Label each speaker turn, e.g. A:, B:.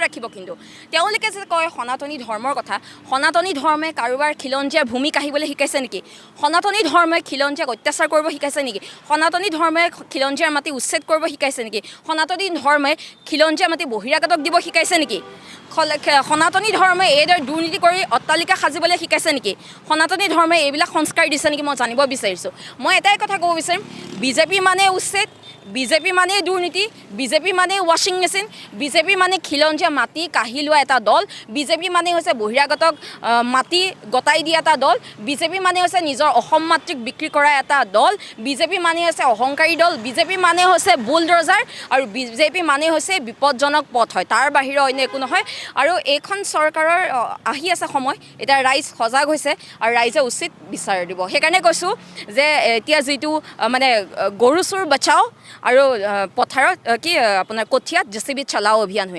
A: ৰাখিব কিন্তু তেওঁলোকে যে কয় সনাতনী ধৰ্মৰ কথা সনাতনী ধৰ্মে কাৰোবাৰ খিলঞ্জীয়াৰ ভূমি কাঢ়িবলৈ শিকাইছে নেকি সনাতনী ধৰ্মই খিলঞ্জীয়াক অত্যাচাৰ কৰিব শিকাইছে নেকি সনাতনী ধৰ্মে খিলঞ্জীয়াৰ মাটি উচ্ছেদ কৰিব শিকাইছে নেকি সনাতনী ধৰ্মে খিলঞ্জীয়াৰ মাটি বহিৰাগতক দিব শিকাইছে নেকি সনাতনী ধৰ্মে এইদৰে দুৰ্নীতি কৰি অট্টালিকা সাজিবলৈ শিকাইছে নেকি সনাতনী ধৰ্মে এইবিলাক সংস্কাৰ দিছে নেকি মই জানিব বিচাৰিছোঁ মই এটাই কথা ক'ব বিচাৰিম বিজেপি মানে উচ্ছেদ বিজেপি মানে দুৰ্নীতি বিজেপি মানে ৱাশ্বিং মেচিন বিজেপি মানে খিলঞ্জীয়া মাটি কাঢ়ি লোৱা এটা দল বিজেপি মানে হৈছে বহিৰাগতক মাটি গতাই দিয়া এটা দল বিজেপি মানে হৈছে নিজৰ অসম মাতৃক বিক্ৰী কৰা এটা দল বিজেপি মানে হৈছে অহংকাৰী দল বিজেপি মানে হৈছে বুলডজাৰ আৰু বিজেপি মানে হৈছে বিপদজনক পথ হয় তাৰ বাহিৰে অন্য একো নহয় আৰু এইখন চৰকাৰৰ আহি আছে সময় এতিয়া ৰাইজ সজাগ হৈছে আৰু ৰাইজে উচিত বিচাৰ দিব সেইকাৰণে কৈছোঁ যে এতিয়া যিটো মানে গৰু চুৰ বচাও আৰু পথাৰত কি আপোনাৰ কঠিয়াত জেচিবি চলাও অভিযান হৈ আছে